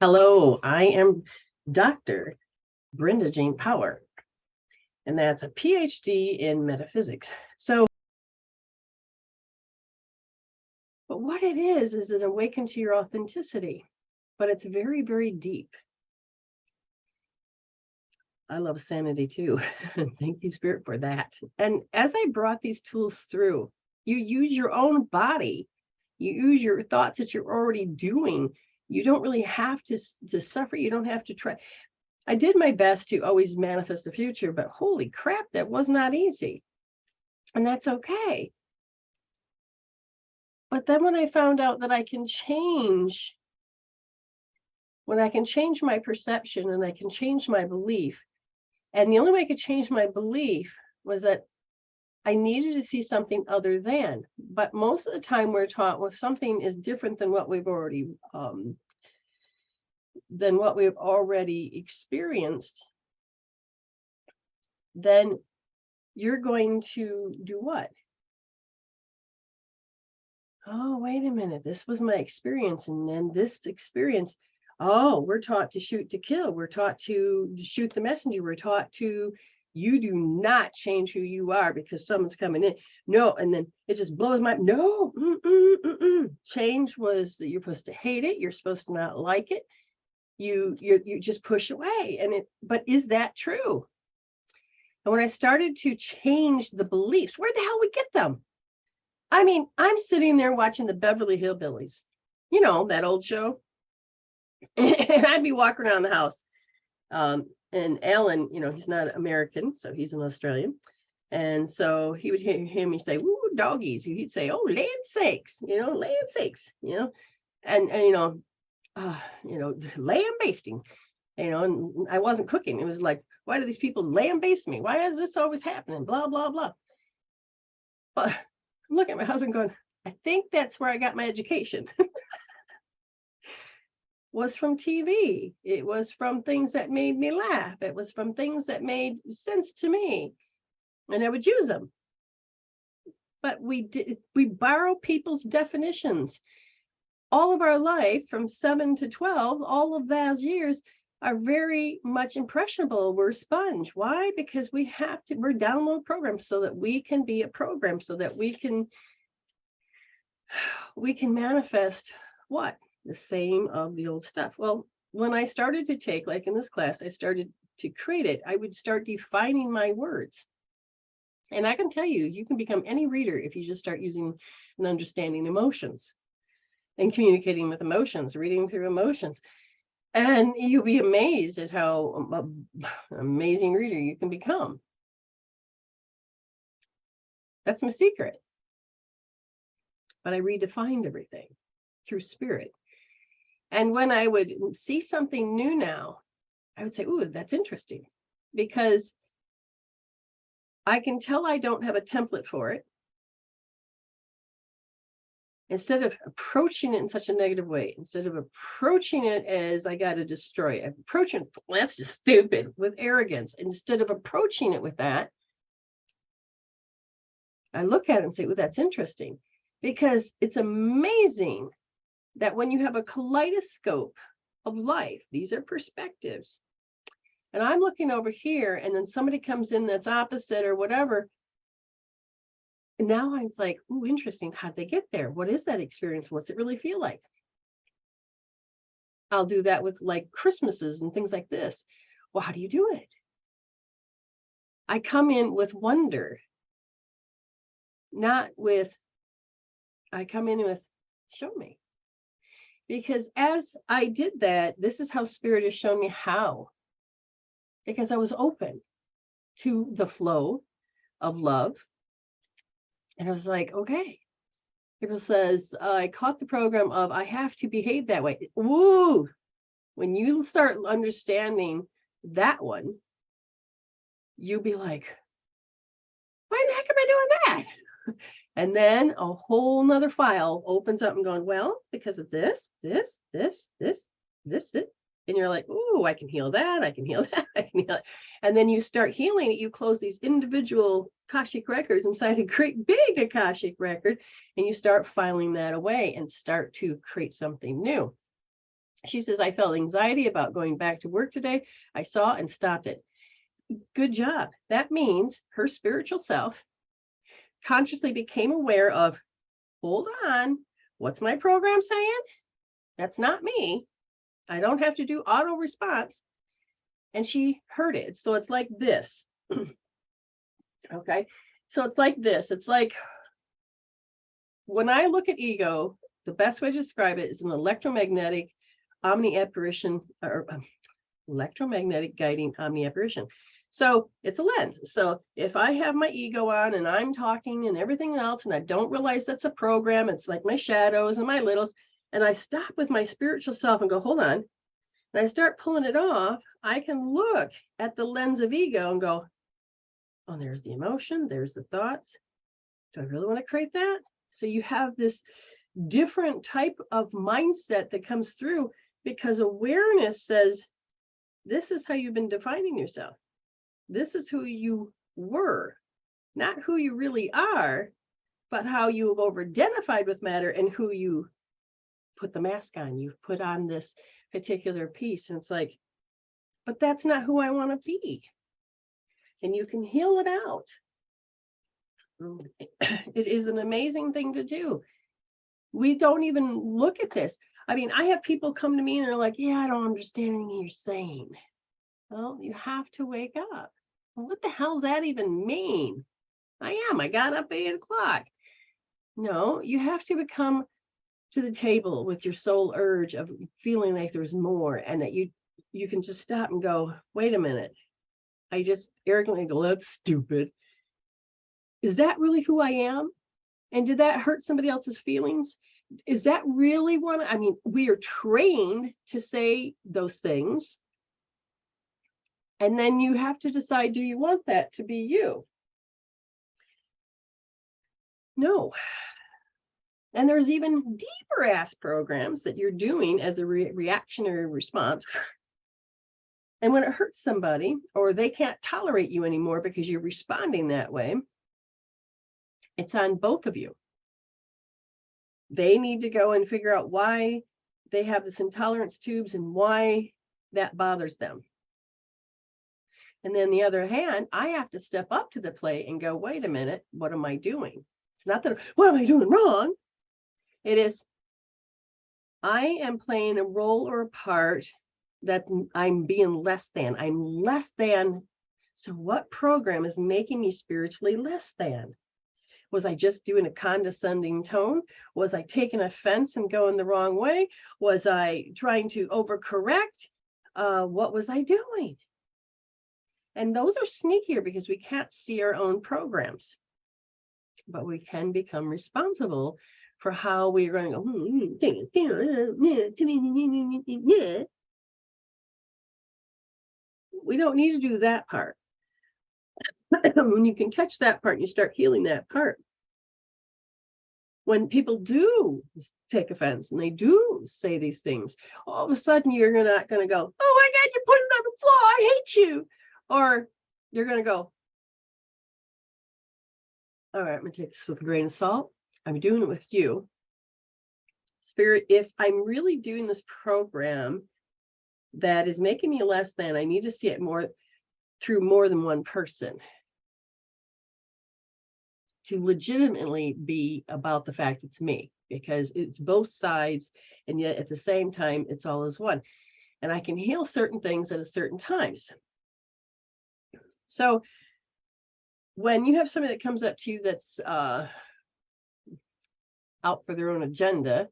Hello, I am Dr. Brenda Jane Power, and that's a Ph.D. in Metaphysics. But what it is an awaken to your authenticity, but it's very, very deep. I love sanity too. Thank you, Spirit, for that. And as I brought these tools through, you use your own body, you use your thoughts that you're already doing. You don't really have to suffer. You don't have to try. I did my best to always manifest the future, but holy crap, that was not easy. And that's okay. But then when I found out that I can change, when I can change my perception and I can change my belief, and the only way I could change my belief was that I needed to see something other than. But most of the time we're taught, well, if something is different than what we've already experienced, then you're going to do what? Oh, wait a minute, this was my experience. And then this experience, oh, we're taught to shoot to kill. We're taught to shoot the messenger. We're taught to, you do not change who you are because someone's coming in. No, and then it just blows my, no, change was that you're supposed to hate it. You're supposed to not like it. You just push away. But is that true? And when I started to change the beliefs, where the hell we get them? I mean, I'm sitting there watching the Beverly Hillbillies, you know, that old show. And I'd be walking around the house. And Alan, you know, he's not American, so he's an Australian. And so he would hear me say, "Woo, doggies." He'd say, "Oh, land sakes, land sakes, and lamb basting, and I wasn't cooking. It was like, why do these people lamb baste me? Why is this always happening? Blah, blah, blah. But I'm looking at my husband going, I think that's where I got my education. Was from TV. It was from things that made me laugh. It was from things that made sense to me. And I would use them. But we borrow people's definitions. All of our life, from 7 to 12, all of those years are very much impressionable. We're a sponge. Why? Because we're download programs so that we can be a program, so that we can manifest what? The same of the old stuff. Well, when I started to take, like in this class, I started to create it, I would start defining my words. And I can tell you, you can become any reader if you just start using and understanding emotions and communicating with emotions, reading through emotions. And you'll be amazed at how amazing reader you can become. That's my secret. But I redefined everything through spirit. And when I would see something new now, I would say, ooh, that's interesting. Because I can tell I don't have a template for it. Instead of approaching it in such a negative way, instead of approaching it as I got to destroy it, approaching it, well, that's just stupid, with arrogance. Instead of approaching it with that, I look at it and say, well, that's interesting. Because it's amazing that when you have a kaleidoscope of life, these are perspectives. And I'm looking over here, and then somebody comes in that's opposite or whatever. And now I'm like, ooh, interesting. How'd they get there? What is that experience? What's it really feel like? I'll do that with like Christmases and things like this. Well, how do you do it? I come in with wonder, I come in with, show me. Because as I did that, this is how Spirit has shown me how. Because I was open to the flow of love. And I was like, okay. People says, I caught the program of, I have to behave that way. Woo! When you start understanding that one, you'll be like, why the heck am I doing that? And then a whole nother file opens up and going, well, because of this. And you're like, ooh, I can heal that. I can heal that. I can heal it. And then you start healing it. You close these individual Akashic records inside a great big Akashic record, and you start filing that away and start to create something new. She says, I felt anxiety about going back to work today. I saw and stopped it. Good job. That means her spiritual self consciously became aware of, hold on, what's my program saying? That's not me. I don't have to do auto response. And she heard it. So it's like this. Okay. So it's like this. It's like when I look at ego, the best way to describe it is an electromagnetic omni-apparition or electromagnetic guiding omni-apparition. So it's a lens. So if I have my ego on and I'm talking and everything else, and I don't realize that's a program, it's like my shadows and my littles, and I stop with my spiritual self and go, hold on, and I start pulling it off, I can look at the lens of ego and go, oh, there's the emotion, there's the thoughts. Do I really want to create that? So you have this different type of mindset that comes through because awareness says, this is how you've been defining yourself. This is who you were, not who you really are, but how you have over-identified with matter and who you put the mask on. You've put on this particular piece. And it's like, but that's not who I want to be. And you can heal it out. It is an amazing thing to do. We don't even look at this. I mean, I have people come to me and they're like, yeah, I don't understand anything you're saying. Well, you have to wake up. Well, what the hell does that even mean? I got up at 8 o'clock. No, you have to come to the table with your soul urge of feeling like there's more, and that you can just stop and go, wait a minute. I just arrogantly go, that's stupid. Is that really who I am? And did that hurt somebody else's feelings? Is that really one? I mean, we are trained to say those things. And then you have to decide, do you want that to be you? No. And there's even deeper ass programs that you're doing as a reactionary response. And when it hurts somebody or they can't tolerate you anymore because you're responding that way, it's on both of you. They need to go and figure out why they have this intolerance tubes and why that bothers them. And then the other hand, I have to step up to the plate and go, wait a minute, what am I doing? It's not that, what am I doing wrong? It is, I am playing a role or a part that I'm being less than. I'm less than. So what program is making me spiritually less than? Was I just doing a condescending tone? Was I taking offense and going the wrong way? Was I trying to overcorrect? What was I doing? And those are sneakier because we can't see our own programs, but we can become responsible for how we're going to go. We don't need to do that part. When you can catch that part and you start healing that part, when people do take offense and they do say these things, all of a sudden you're not going to go, oh my God, you're putting it on the floor, I hate you. Or you're going to go, all right, I'm going to take this with a grain of salt. I'm doing it with you. Spirit, if I'm really doing this program that is making me less than, I need to see it more through more than one person to legitimately be about the fact it's me, because it's both sides. And yet at the same time, it's all as one. And I can heal certain things at a certain times. So when you have somebody that comes up to you that's out for their own agenda,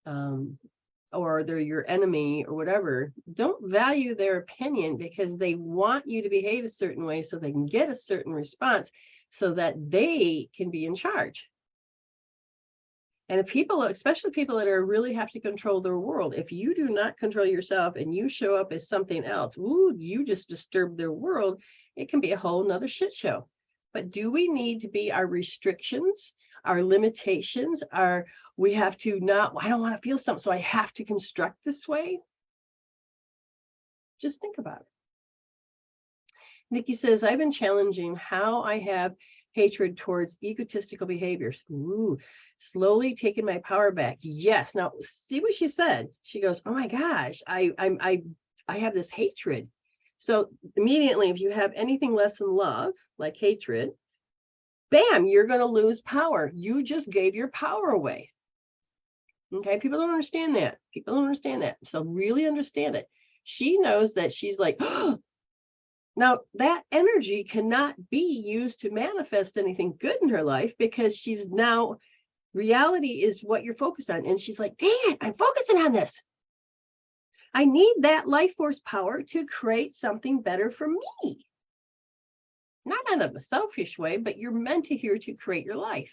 or they're your enemy or whatever, don't value their opinion because they want you to behave a certain way so they can get a certain response so that they can be in charge. And if people, especially people that are really have to control their world, if you do not control yourself and you show up as something else, ooh, you just disturb their world, it can be a whole nother shit show. But do we need to be our restrictions, our limitations, we have to not, I don't want to feel something, so I have to construct this way? Just think about it. Nikki says, I've been challenging how I have hatred towards egotistical behaviors. Ooh, slowly taking my power back. Yes. Now see what she said. She goes, oh my gosh, I have this hatred. So immediately, if you have anything less than love, like hatred, bam, you're going to lose power. You just gave your power away. Okay, people don't understand that. People don't understand that. So really understand it. She knows that she's like, oh, now that energy cannot be used to manifest anything good in her life because she's now, reality is what you're focused on. And she's like, dang it, I'm focusing on this. I need that life force power to create something better for me. Not out of a selfish way, but you're meant to here to create your life.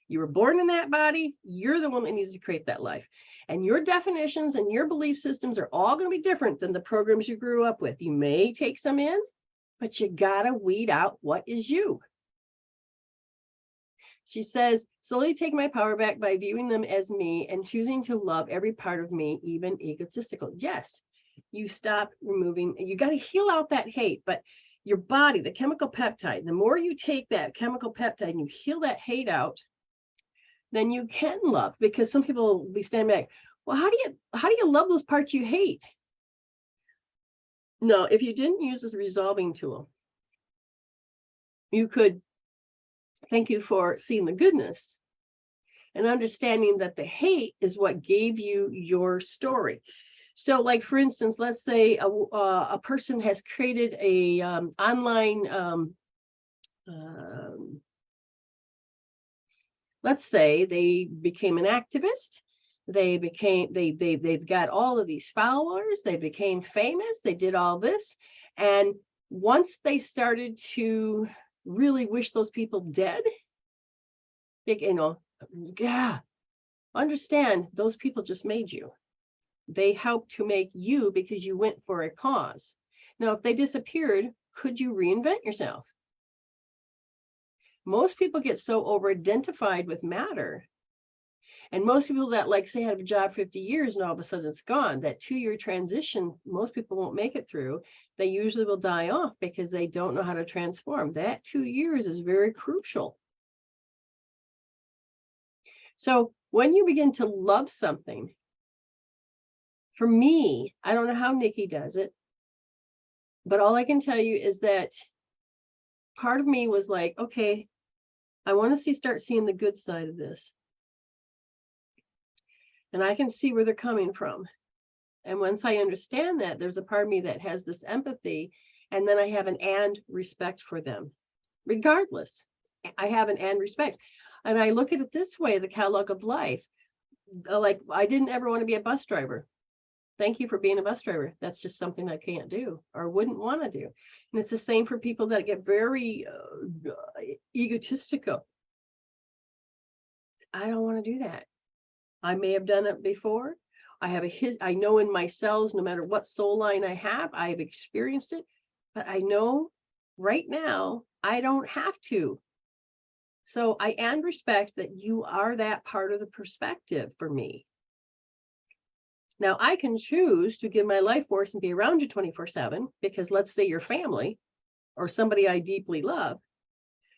You were born in that body. You're the one that needs to create that life. And your definitions and your belief systems are all going to be different than the programs you grew up with. You may take some in, but you got to weed out what is you. She says, slowly take my power back by viewing them as me and choosing to love every part of me, even egotistical. Yes, you stop removing, you got to heal out that hate, but your body, the chemical peptide, the more you take that chemical peptide and you heal that hate out, then you can love. Because some people will be standing back, well, how do you love those parts you hate? No, if you didn't use this resolving tool, you could, thank you for seeing the goodness and understanding that the hate is what gave you your story. So like, for instance, let's say a person has created a online, let's say they became an activist. They've got all of these followers. They became famous. They did all this. And once they started to really wish those people dead, yeah, understand those people just made you. They helped to make you because you went for a cause. Now, if they disappeared, could you reinvent yourself? Most people get so over-identified with matter. And most people that, like, say, have a job 50 years and all of a sudden it's gone, that 2-year transition, most people won't make it through. They usually will die off because they don't know how to transform. That 2 years is very crucial. So when you begin to love something, for me, I don't know how Nikki does it, but all I can tell you is that part of me was like, okay, I want to start seeing the good side of this. And I can see where they're coming from. And once I understand that, there's a part of me that has this empathy, and then I have an and respect for them. Regardless, I have an and respect. And I look at it this way, the catalog of life. Like, I didn't ever want to be a bus driver. Thank you for being a bus driver. That's just something I can't do or wouldn't want to do. And it's the same for people that get very egotistical. I don't want to do that. I may have done it before. I know in my cells, no matter what soul line I have experienced it, but I know right now I don't have to. So I and respect that you are that part of the perspective for me. Now I can choose to give my life force and be around you 24/7 because let's say you're family or somebody I deeply love,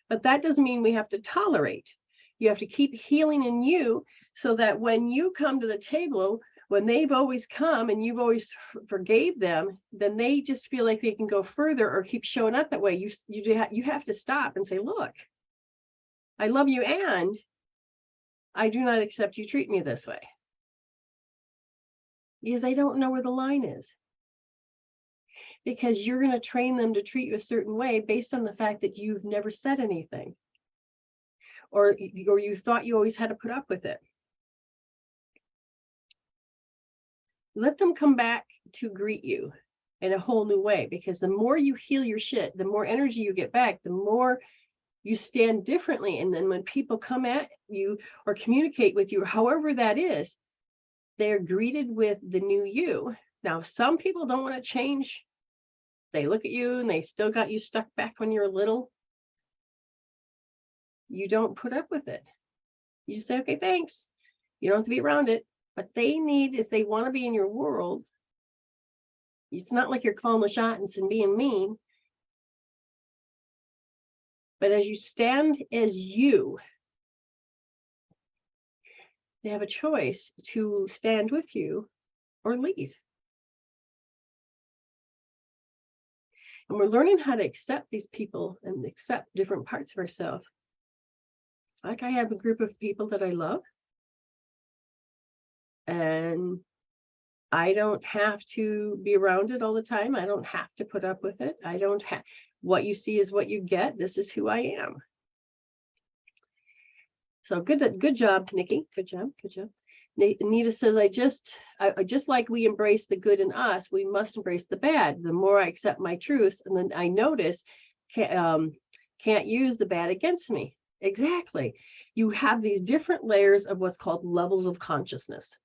but that doesn't mean we have to tolerate. You have to keep healing in you so that when you come to the table, when they've always come and you've always forgave them, then they just feel like they can go further or keep showing up that way. You have to stop and say, look, I love you and I do not accept you treat me this way. Because they don't know where the line is. Because you're going to train them to treat you a certain way based on the fact that you've never said anything. Or you thought you always had to put up with it. Let them come back to greet you in a whole new way, because the more you heal your shit, the more energy you get back, the more you stand differently. And then when people come at you or communicate with you, however that is, they're greeted with the new you. Now, some people don't want to change. They look at you and they still got you stuck back when you were little. You don't put up with it. You just say, okay, thanks. You don't have to be around it. But they need, if they want to be in your world, it's not like you're calling the shots and being mean. But as you stand as you, they have a choice to stand with you or leave. And we're learning how to accept these people and accept different parts of ourselves. Like I have a group of people that I love, and I don't have to be around it all the time. I don't have to put up with it. I don't have, what you see is what you get. This is who I am. So good job, Nikki. Good job. Anita says, I just like we embrace the good in us, we must embrace the bad. The more I accept my truths, and then I notice can't use the bad against me. Exactly. You have these different layers of what's called levels of consciousness.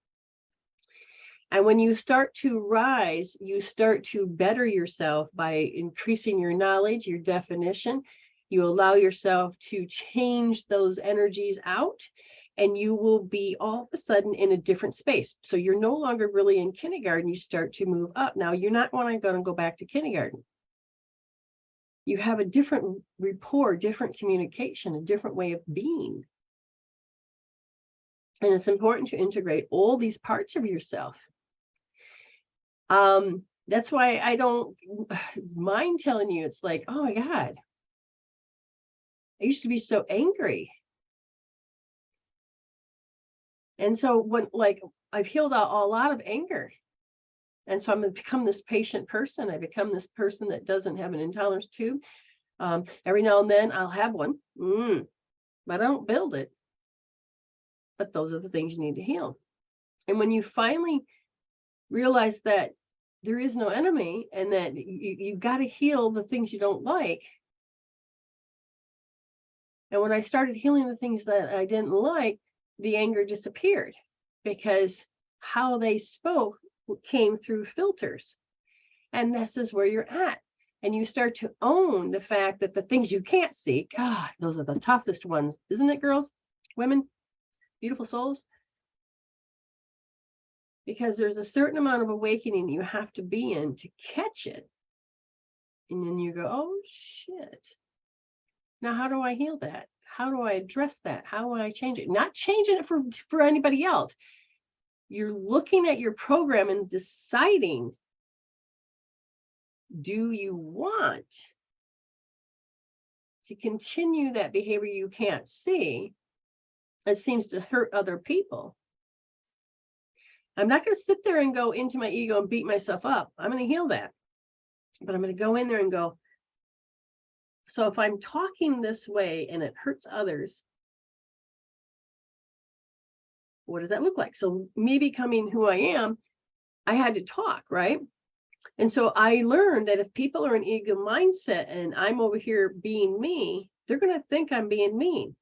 And when you start to rise, you start to better yourself by increasing your knowledge, your definition. You allow yourself to change those energies out, and you will be all of a sudden in a different space. So you're no longer really in kindergarten. You start to move up. Now, you're not going to go back to kindergarten. You have a different rapport, different communication, a different way of being. And it's important to integrate all these parts of yourself. That's why I don't mind telling you, it's like, oh my God, I used to be so angry. And so when, like, I've healed out a lot of anger. And so I'm going to become this patient person. I become this person that doesn't have an intolerance tube. Every now and then I'll have one, but I don't build it. But those are the things you need to heal. And when you finally realize that there is no enemy, and that you've got to heal the things you don't like. And when I started healing the things that I didn't like, the anger disappeared, because how they spoke came through filters. And this is where you're at. And you start to own the fact that the things you can't see, God, those are the toughest ones, isn't it, girls, women, beautiful souls? Because there's a certain amount of awakening you have to be in to catch it. And then you go, oh, shit. Now, how do I heal that? How do I address that? How do I change it? Not changing it for anybody else. You're looking at your program and deciding, do you want to continue that behavior you can't see? It seems to hurt other people. I'm not going to sit there and go into my ego and beat myself up. I'm going to heal that. But I'm going to go in there and go, so if I'm talking this way and it hurts others, what does that look like? So me becoming who I am, I had to talk, right? And so I learned that if people are in ego mindset and I'm over here being me, they're going to think I'm being mean.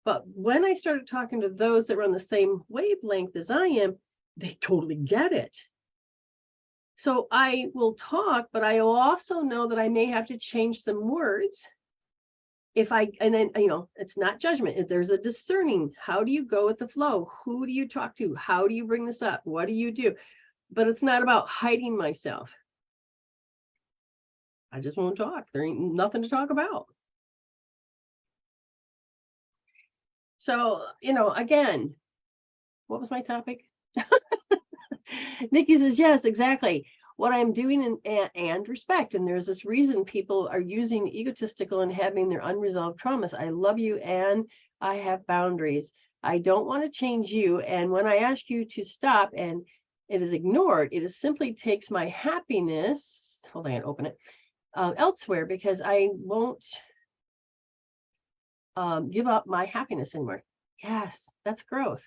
But when I started talking to those that were on the same wavelength as I am, they totally get it. So I will talk, but I also know that I may have to change some words. And then, it's not judgment. There's a discerning. How do you go with the flow? Who do you talk to? How do you bring this up? What do you do? But it's not about hiding myself. I just won't talk. There ain't nothing to talk about. So, again, what was my topic? Nikki says, yes, exactly. What I'm doing and respect. And there's this reason people are using egotistical and having their unresolved traumas. I love you and I have boundaries. I don't want to change you. And when I ask you to stop and it is ignored, it is simply takes my happiness. Hold on, I open it elsewhere, because I won't give up my happiness anymore. Yes, that's growth.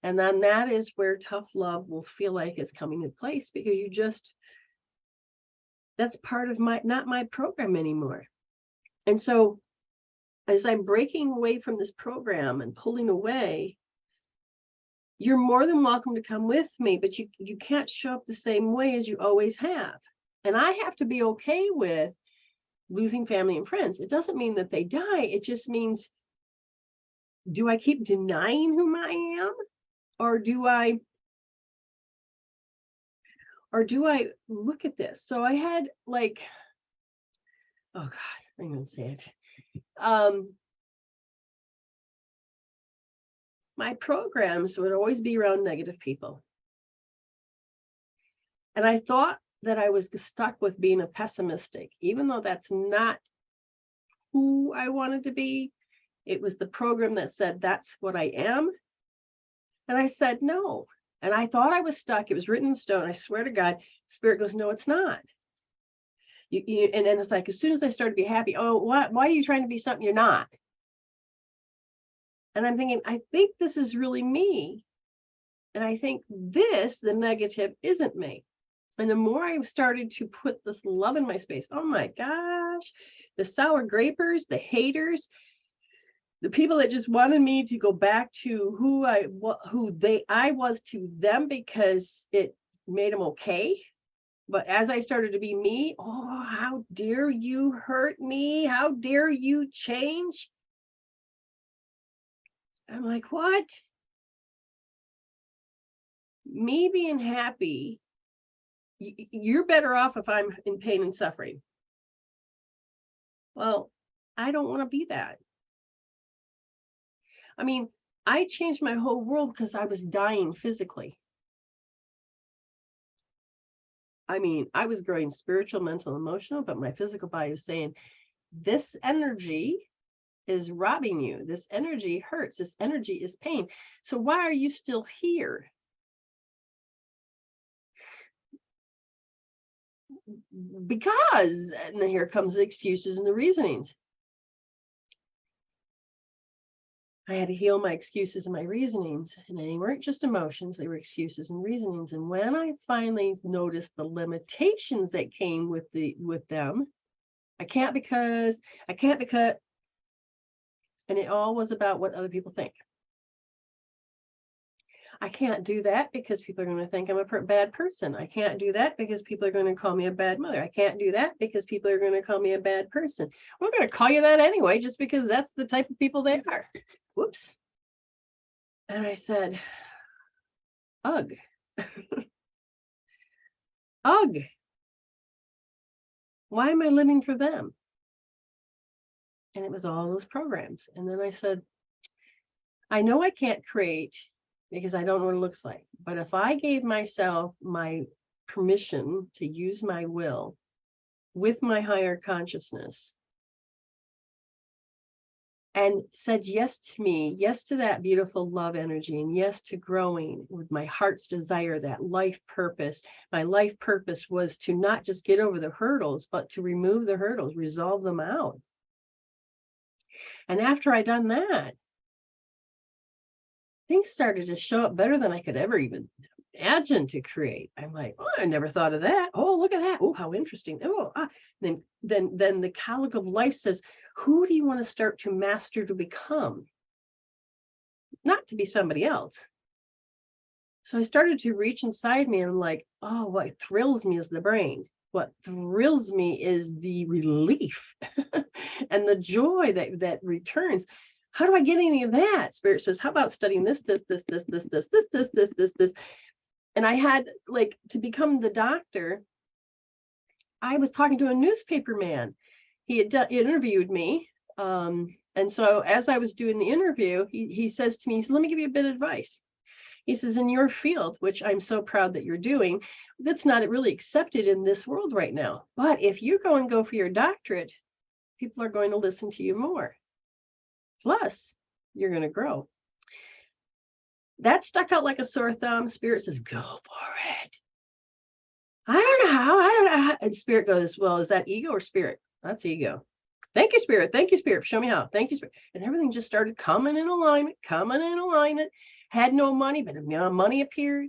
And then that is where tough love will feel like it's coming in place, because that's part of not my program anymore. And so as I'm breaking away from this program and pulling away, you're more than welcome to come with me, but you can't show up the same way as you always have. And I have to be okay with losing family and friends. It doesn't mean that they die. It just means, do I keep denying whom I am? Or do I look at this? So I had oh God, I'm going to say it. My programs would always be around negative people. And I thought that I was stuck with being a pessimistic, even though that's not who I wanted to be. It was the program that said that's what I am. And I said no. And I thought I was stuck. It was written in stone. I swear to God, Spirit goes, no, it's not. And then it's like, as soon as I started to be happy, oh, what? Why are you trying to be something you're not? And I'm thinking, I think this is really me. And I think this, the negative, isn't me. And the more I started to put this love in my space, oh my gosh, the sour grapers, the haters, the people that just wanted me to go back to who I was to them because it made them okay. But as I started to be me, oh, how dare you hurt me? How dare you change? I'm like, what? Me being happy, you're better off if I'm in pain and suffering. Well, I don't want to be that. I mean, I changed my whole world because I was dying physically. I mean, I was growing spiritual, mental, emotional, but my physical body was saying, this energy is robbing you. This energy hurts. This energy is pain. So why are you still here? Because, and then here comes the excuses and the reasonings. I had to heal my excuses and my reasonings, and they weren't just emotions, they were excuses and reasonings. And when I finally noticed the limitations that came with them, I can't because, and it all was about what other people think. I can't do that because people are going to think I'm a bad person. I can't do that because people are going to call me a bad mother. I can't do that because people are going to call me a bad person. We're going to call you that anyway, just because that's the type of people they are. Whoops. And I said, ugh. Ugh. Why am I living for them? And it was all those programs. And then I said, I know I can't create because I don't know what it looks like. But if I gave myself my permission to use my will with my higher consciousness and said yes to me, yes to that beautiful love energy, and yes to growing with my heart's desire, that life purpose. My life purpose was to not just get over the hurdles, but to remove the hurdles, resolve them out. And after I done that, things started to show up better than I could ever even imagine to create. I'm like, oh, I never thought of that. Oh, look at that. Oh, how interesting. Oh, then the colleague of life says, who do you want to start to master to become? Not to be somebody else. So I started to reach inside me and I'm like, oh, what thrills me is the brain. What thrills me is the relief and the joy that returns. How do I get any of that? Spirit says, how about studying this. And I had, like, to become the doctor, I was talking to a newspaper man. He had interviewed me. And so as I was doing the interview, he says to me, he said, let me give you a bit of advice. He says, in your field, which I'm so proud that you're doing, that's not really accepted in this world right now. But if you go for your doctorate, people are going to listen to you more. Plus, you're going to grow. That stuck out like a sore thumb. Spirit says, go for it. I don't know how. And Spirit goes, well, is that ego or spirit? That's ego. Thank you, Spirit. Thank you, Spirit. Show me how. Thank you, Spirit. And everything just started coming in alignment. Had no money, but money appeared.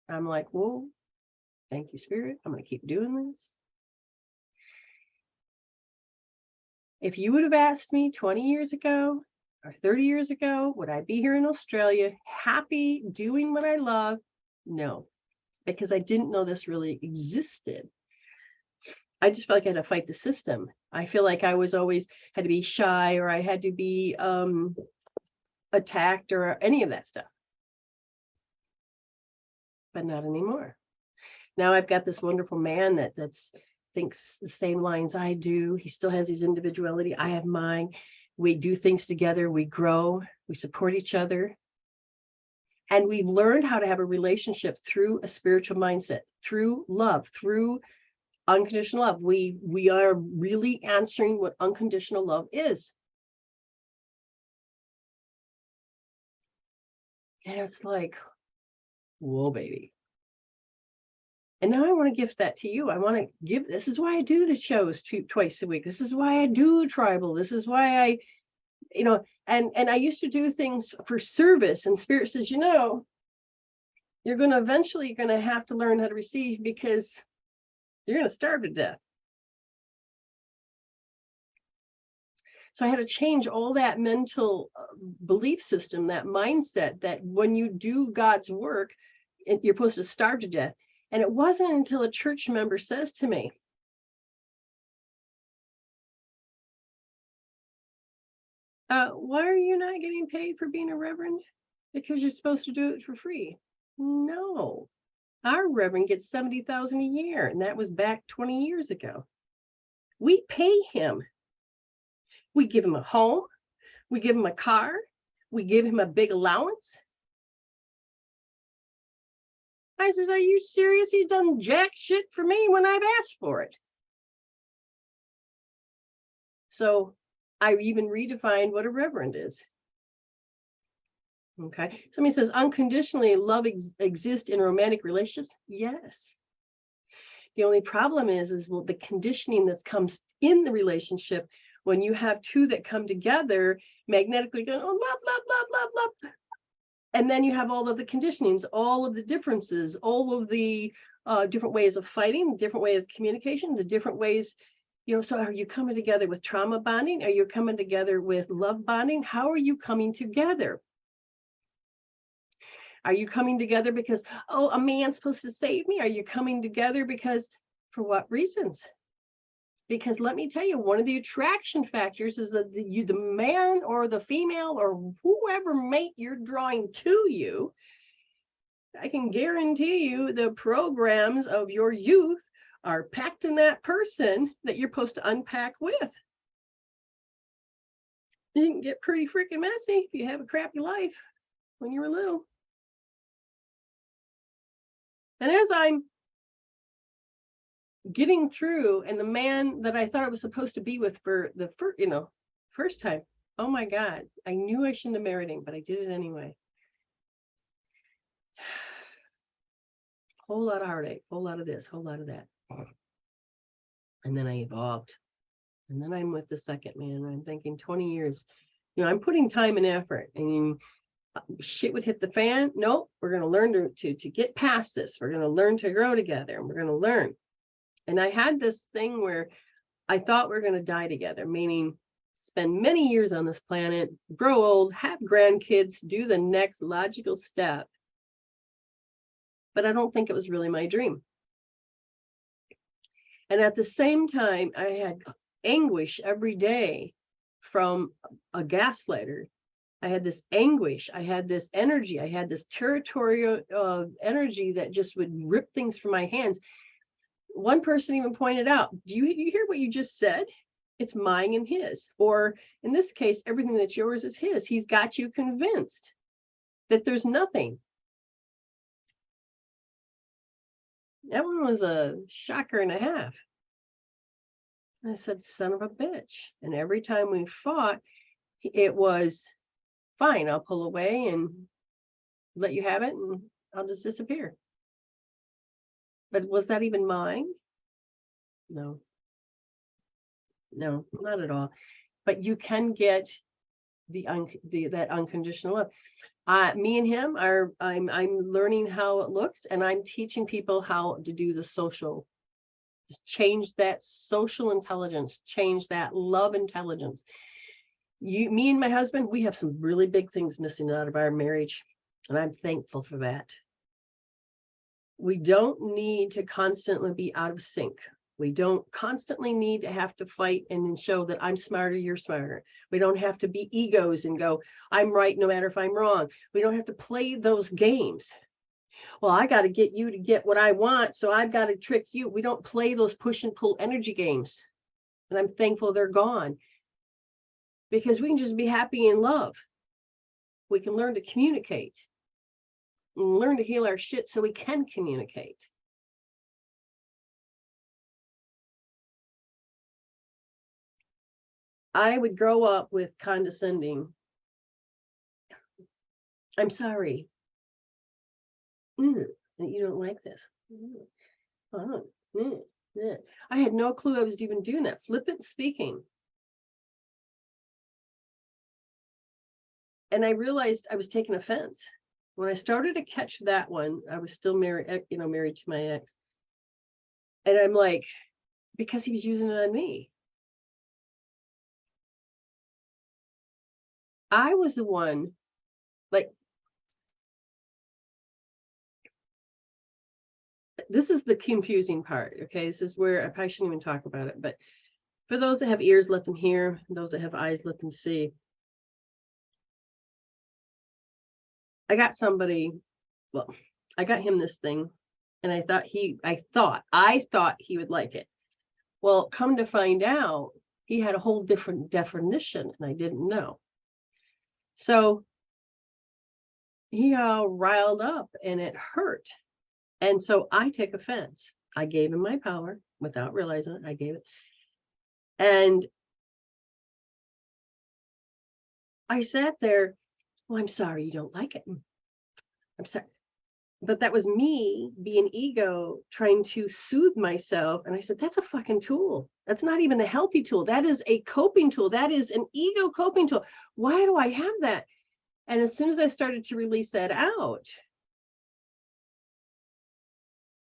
I'm like, whoa, thank you, Spirit. I'm going to keep doing this. If you would have asked me 20 years ago or 30 years ago, would I be here in Australia, happy, doing what I love? No, because I didn't know this really existed. I just felt like I had to fight the system. I feel like I was always had to be shy, or I had to be attacked, or any of that stuff. But not anymore. Now I've got this wonderful man that's thinks the same lines I do. He still has his individuality. I have mine. We do things together. We grow. We support each other. And we've learned how to have a relationship through a spiritual mindset, through love, through unconditional love. We are really answering what unconditional love is. And it's like, whoa, baby. And now I want to gift that to you. I want to give, this is why I do the shows twice a week. This is why I do tribal. This is why I, and I used to do things for service, and Spirit says, you're going to eventually have to learn how to receive, because you're going to starve to death. So I had to change all that mental belief system, that mindset, that when you do God's work, you're supposed to starve to death. And it wasn't until a church member says to me, why are you not getting paid for being a reverend? Because you're supposed to do it for free. No, our reverend gets $70,000 a year, and that was back 20 years ago. We pay him. We give him a home. We give him a car. We give him a big allowance. I says, are you serious? He's done jack shit for me when I've asked for it. So I even redefined what a reverend is. Okay. Somebody says, unconditionally love exists in romantic relationships. Yes. The only problem is the conditioning that comes in the relationship when you have two that come together magnetically going, oh, love, love, love, love, love. And then you have all of the conditionings, all of the differences, all of the different ways of fighting, different ways of communication, the different ways, so are you coming together with trauma bonding? Are you coming together with love bonding? How are you coming together? Are you coming together because, oh, a man's supposed to save me? Are you coming together because, for what reasons? Because let me tell you, one of the attraction factors is that the man or the female or whoever mate you're drawing to you, I can guarantee you the programs of your youth are packed in that person that you're supposed to unpack with. You can get pretty freaking messy if you have a crappy life when you were little. And as I'm getting through, and the man that I thought I was supposed to be with for the first time, oh my God, I knew I shouldn't have married him, but I did it anyway. Whole lot of heartache, whole lot of this, whole lot of that. And then I evolved. And then I'm with the second man. I'm thinking 20 years, I'm putting time and effort. And shit would hit the fan. Nope, we're going to learn to get past this. We're going to learn to grow together, and we're going to learn. And I had this thing where I thought we were going to die together, meaning spend many years on this planet, grow old, have grandkids, do the next logical step. But I don't think it was really my dream. And at the same time, I had anguish every day from a gaslighter. I had this anguish. I had this energy. I had this territorial energy that just would rip things from my hands. One person even pointed out, do you hear what you just said? It's mine and his. Or in this case, everything that's yours is his. He's got you convinced that there's nothing. That one was a shocker and a half. I said, son of a bitch. And every time we fought, it was, fine, I'll pull away and let you have it, and I'll just disappear. But was that even mine? No, not at all. But you can get that unconditional love. Me and him I'm learning how it looks, and I'm teaching people how to do the social. Change that social intelligence, change that love intelligence. Me and my husband, we have some really big things missing out of our marriage, and I'm thankful for that. We don't need to constantly be out of sync. We don't constantly need to have to fight and show that I'm smarter, you're smarter. We don't have to be egos and go, I'm right no matter if I'm wrong. We don't have to play those games. Well, I got to get you to get what I want, so I've got to trick you. We don't play those push and pull energy games. And I'm thankful they're gone, because we can just be happy in love. We can learn to communicate and learn to heal our shit so we can communicate. I would grow up with condescending. I'm sorry. You don't like this. I had no clue I was even doing that. Flippant speaking. And I realized I was taking offense. When I started to catch that one, I was still married, married to my ex. And I'm like, because he was using it on me. I was the one, like, this is the confusing part, okay? This is where I probably shouldn't even talk about it, but for those that have ears, let them hear. Those that have eyes, let them see. I got somebody, well, I got him this thing, and I thought he would like it. Well, come to find out, he had a whole different definition, and I didn't know. So he all riled up, and it hurt. And so I took offense. I gave him my power without realizing it. I gave it. And I sat there, well, I'm sorry you don't like it. I'm sorry. But that was me being ego, trying to soothe myself. And I said, that's a fucking tool. That's not even a healthy tool. That is a coping tool. That is an ego coping tool. Why do I have that? And as soon as I started to release that out,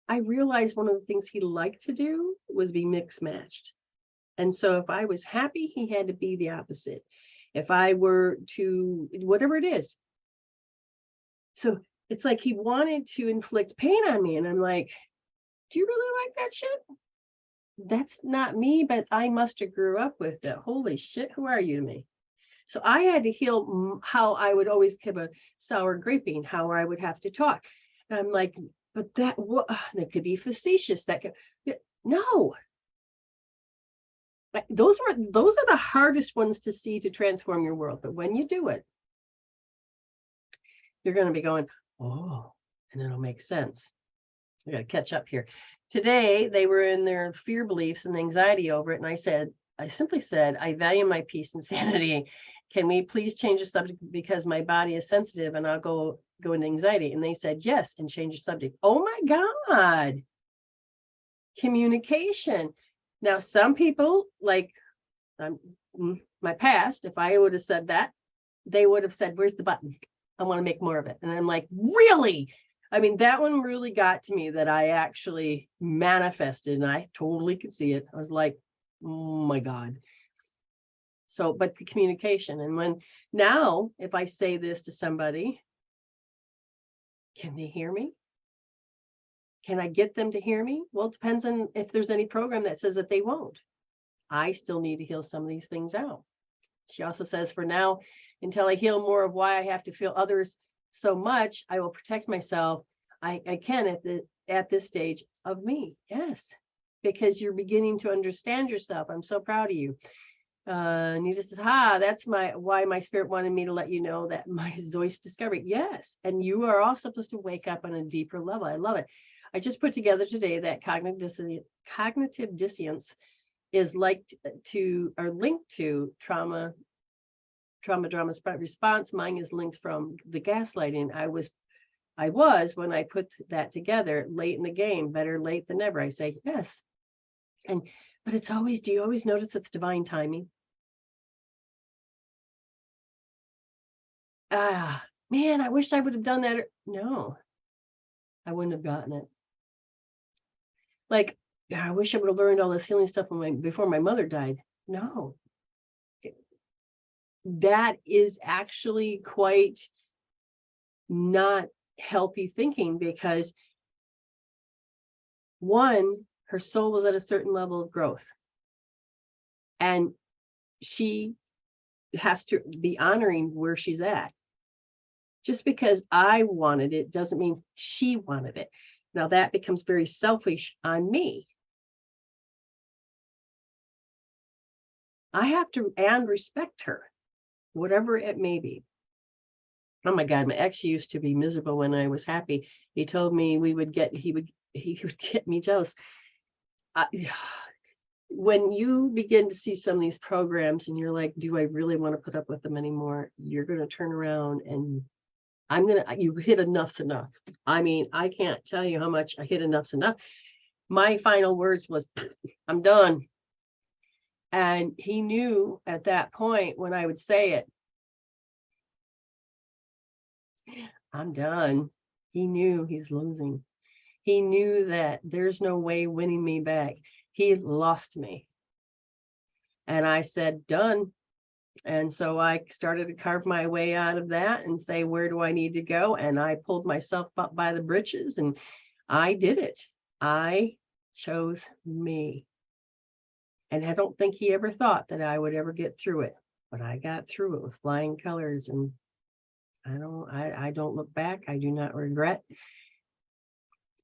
I realized one of the things he liked to do was be mixed matched. And so if I was happy, he had to be the opposite. If I were to, whatever it is. So it's like he wanted to inflict pain on me. And I'm like, do you really like that shit? That's not me, but I must have grew up with it. Holy shit, who are you to me? So I had to heal how I would always give a sour graping, how I would have to talk. And I'm like, but that could be facetious. That could, no. Those are the hardest ones to see, to transform your world. But when you do it, you're going to be going, oh, and it'll make sense. I got to catch up here. Today, they were in their fear beliefs and anxiety over it. And I simply said, I value my peace and sanity. Can we please change the subject, because my body is sensitive and I'll go into anxiety? And they said, yes, and change the subject. Oh my God. Communication. Now, some people, like my past, if I would have said that, they would have said, where's the button? I want to make more of it. And I'm like, really? I mean, that one really got to me, that I actually manifested, and I totally could see it. I was like, oh my God. So, but the communication. And now, if I say this to somebody, can they hear me? Can I get them to hear me? Well, it depends on if there's any program that says that they won't. I still need to heal some of these things out. She also says, for now, until I heal more of why I have to feel others so much, I will protect myself. I can at this stage of me. Yes, because you're beginning to understand yourself. I'm so proud of you. Nita says, that's why my spirit wanted me to let you know that my Zeus discovery. Yes, and you are all supposed to wake up on a deeper level. I love it. I just put together today that cognitive dissonance is linked to trauma response. Mine is linked from the gaslighting. I was when I put that together late in the game. Better late than never, I say. Yes. But it's always, do you always notice it's divine timing? Man, I wish I would have done that. No, I wouldn't have gotten it. Like, I wish I would have learned all this healing stuff before my mother died. No. That is actually quite not healthy thinking, because one, her soul was at a certain level of growth, and she has to be honoring where she's at. Just because I wanted it doesn't mean she wanted it. Now that becomes very selfish on me. I have to and respect her, whatever it may be. Oh my God, my ex used to be miserable when I was happy. He told me he would get me jealous. When you begin to see some of these programs and you're like, do I really want to put up with them anymore? You're going to turn around and you hit enough's enough. I mean, I can't tell you how much I hit enough's enough. My final words was, I'm done. And he knew at that point when I would say it, I'm done. He knew he's losing. He knew that there's no way winning me back. He lost me. And I said, done. And so I started to carve my way out of that and say, where do I need to go? And I pulled myself up by the britches and I did it. I chose me. And I don't think he ever thought that I would ever get through it, but I got through it with flying colors, and I don't look back. I do not regret.